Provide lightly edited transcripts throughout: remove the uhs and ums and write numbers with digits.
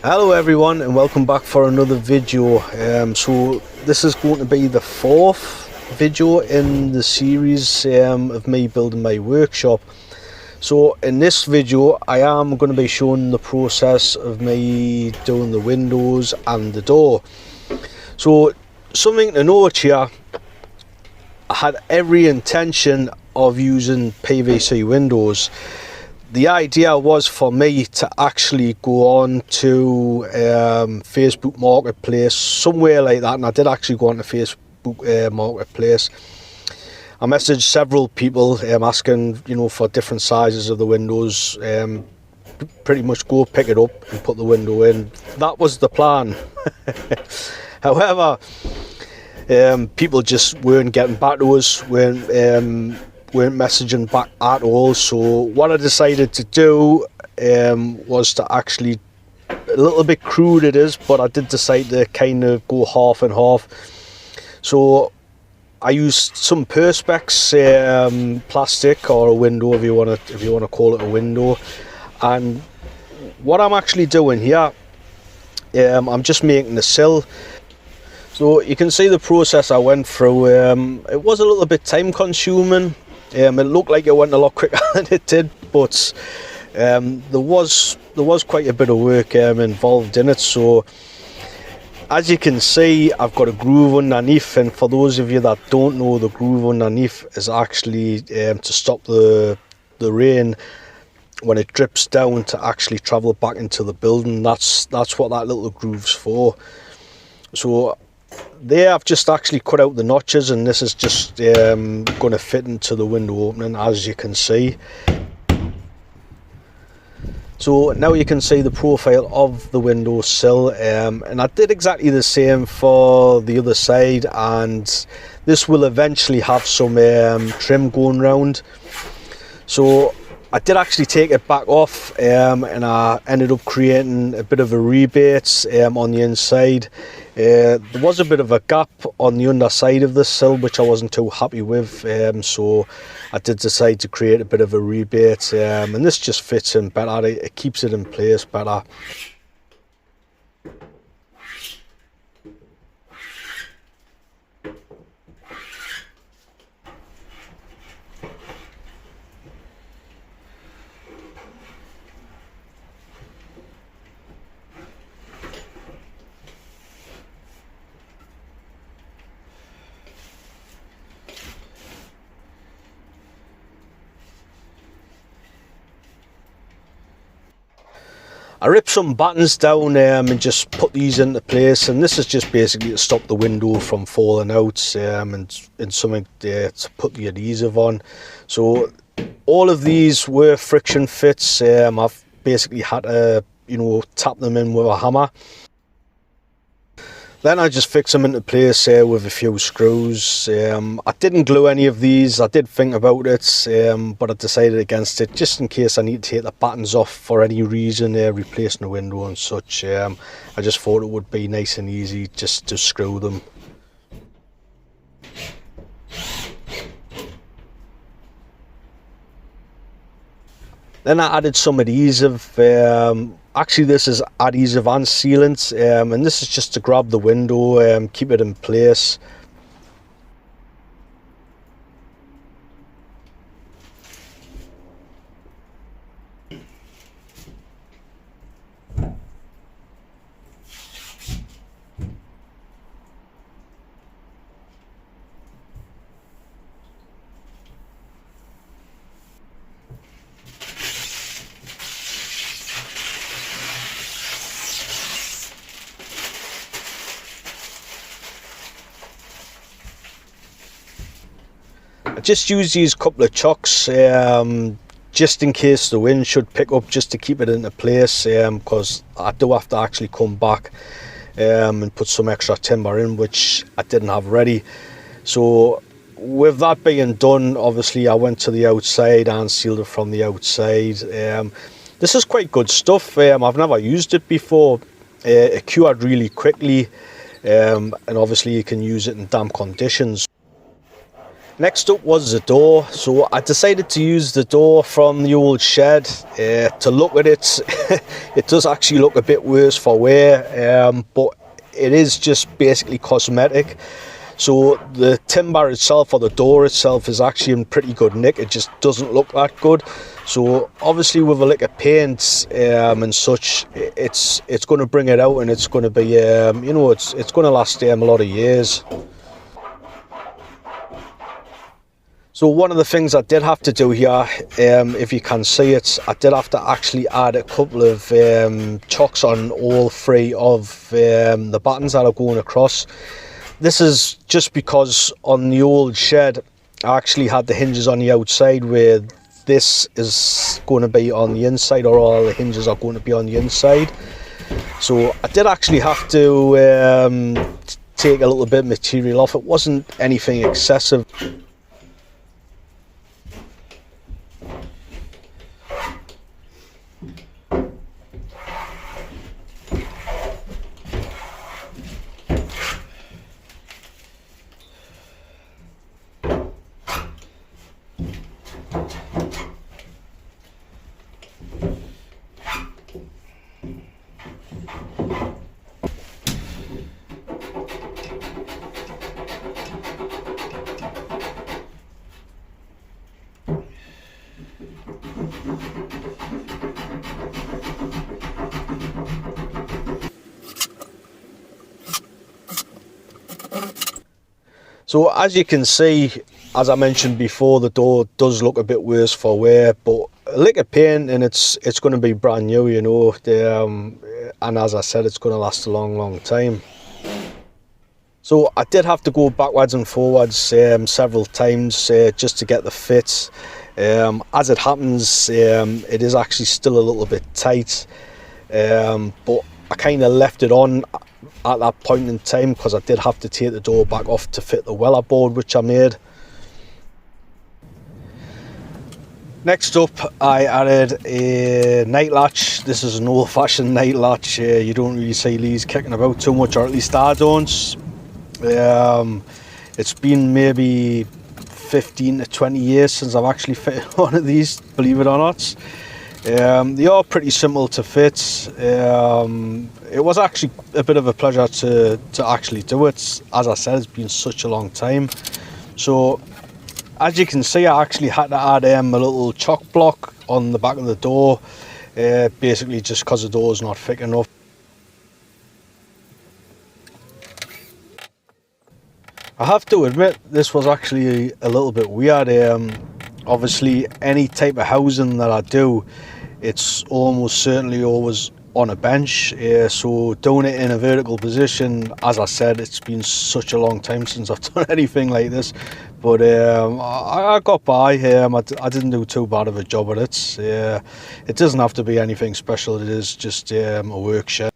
Hello everyone and welcome back for another video. So this is going to be the fourth video in the series of me building my workshop. So in this video I am going to be showing the process of me doing the windows and the door. So something to note here, I had every intention of using PVC windows. The idea was for me to actually go on to Facebook Marketplace, somewhere like that, and I did actually go on to Facebook Marketplace. I messaged several people asking, for different sizes of the windows, pretty much go pick it up and put the window in. That was the plan. However, people just weren't getting back to us, weren't messaging back at all. So what I decided to do was to actually, a little bit crude it is, but I did decide to kind of go half and half. So I used some perspex plastic, or a window if you want to call it a window. And what I'm actually doing here, I'm just making the sill. So you can see the process I went through. It was a little bit time consuming. It looked like it went a lot quicker than it did, but there was quite a bit of work involved in it. So as you can see, I've got a groove underneath, and for those of you that don't know, the groove underneath is actually to stop the rain when it drips down to actually travel back into the building. That's what that little groove's for. So there I've just actually cut out the notches, and this is just going to fit into the window opening, as you can see. So now you can see the profile of the window sill, and I did exactly the same for the other side, and this will eventually have some trim going round. So I did actually take it back off, and I ended up creating a bit of a rebate on the inside. There was a bit of a gap on the underside of the sill which I wasn't too happy with, so I did decide to create a bit of a rebate, and this just fits in better, it keeps it in place better. I ripped some battens down and just put these into place, and this is just basically to stop the window from falling out, and something to put the adhesive on. So all of these were friction fits. I've basically had to tap them in with a hammer. Then I just fix them into place with a few screws. I didn't glue any of these. I did think about it, but I decided against it, just in case I need to take the battens off for any reason, replacing the window and such. I just thought it would be nice and easy just to screw them. Then I added some adhesive. Actually this is adhesive and sealant, and this is just to grab the window, keep it in place. I just use these couple of chocks just in case the wind should pick up, just to keep it into place, because I do have to actually come back and put some extra timber in, which I didn't have ready. So with that being done, obviously I went to the outside and sealed it from the outside. This is quite good stuff. I've never used it before. It cured really quickly, and obviously you can use it in damp conditions. Next up was the door. So I decided to use the door from the old shed. To look at it, it does actually look a bit worse for wear, but it is just basically cosmetic. So the timber itself, or the door itself, is actually in pretty good nick. It just doesn't look that good. So obviously with a lick of paint and such, it's going to bring it out, and it's going to be it's going to last a lot of years. So one of the things I did have to do here, if you can see it, I did have to actually add a couple of chocks on all three of the buttons that are going across. This is just because on the old shed I actually had the hinges on the outside, where this is going to be on the inside, or all the hinges are going to be on the inside. So I did actually have to take a little bit of material off. It wasn't anything excessive. So as you can see, as I mentioned before, the door does look a bit worse for wear, but a lick of paint and it's going to be brand new, you know. And as I said, it's going to last a long time. So I did have to go backwards and forwards several times just to get the fit. As it happens, it is actually still a little bit tight, but I kind of left it on at that point in time because I did have to take the door back off to fit the weller board which I made. Next up, I added a night latch. This is an old-fashioned night latch. You don't really see these kicking about too much, or at least I don't. It's been maybe 15 to 20 years since I've actually fitted one of these, believe it or not. They are pretty simple to fit. It was actually a bit of a pleasure to actually do it. As I said, it's been such a long time. So as you can see, I actually had to add a little chock block on the back of the door, basically just because the door is not thick enough. I have to admit, this was actually a little bit weird. Obviously, any type of housing that I do, it's almost certainly always on a bench. So doing it in a vertical position, as I said, it's been such a long time since I've done anything like this. But I got by. I didn't do too bad of a job at it. It doesn't have to be anything special. It is just a work shed.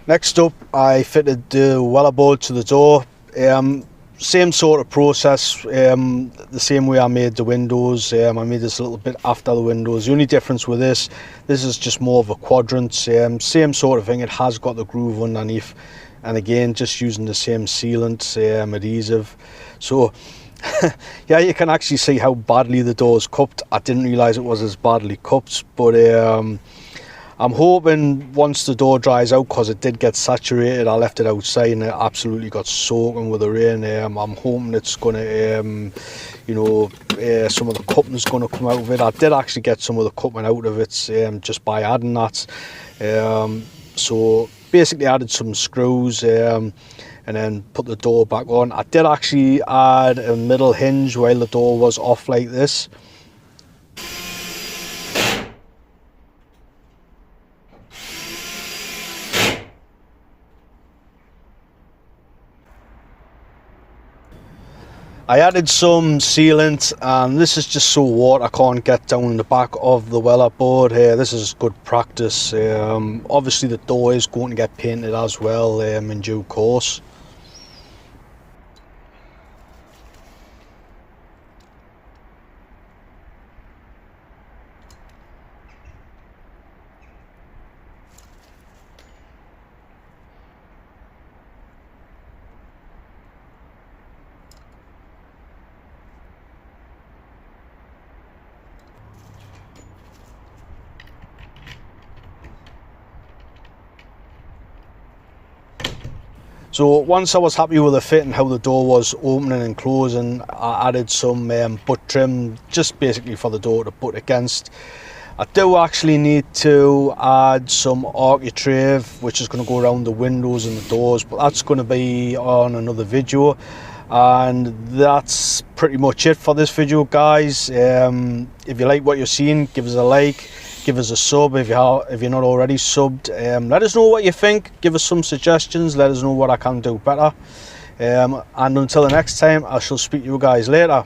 Next up, I fitted the weller board to the door. Same sort of process, the same way I made the windows. I made this a little bit after the windows. The only difference with this is just more of a quadrant. Same sort of thing, it has got the groove underneath. And again, just using the same sealant, adhesive. So, yeah, you can actually see how badly the door is cupped. I didn't realise it was as badly cupped, but I'm hoping once the door dries out, because it did get saturated, I left it outside and it absolutely got soaking with the rain. I'm hoping it's going to, some of the cupping's going to come out of it. I did actually get some of the cupping out of it just by adding that. So basically added some screws and then put the door back on. I did actually add a middle hinge while the door was off like this. I added some sealant, and this is just so water can't get down in the back of the weller board here. This is good practice. Obviously the door is going to get painted as well in due course. So once I was happy with the fit and how the door was opening and closing, I added some butt trim, just basically for the door to butt against. I do actually need to add some architrave, which is going to go around the windows and the doors, but that's going to be on another video. And that's pretty much it for this video, guys. If you like what you're seeing, give us a like, give us a sub if you're not already subbed. Let us know what you think, give us some suggestions, let us know what I can do better. And until the next time, I shall speak to you guys later.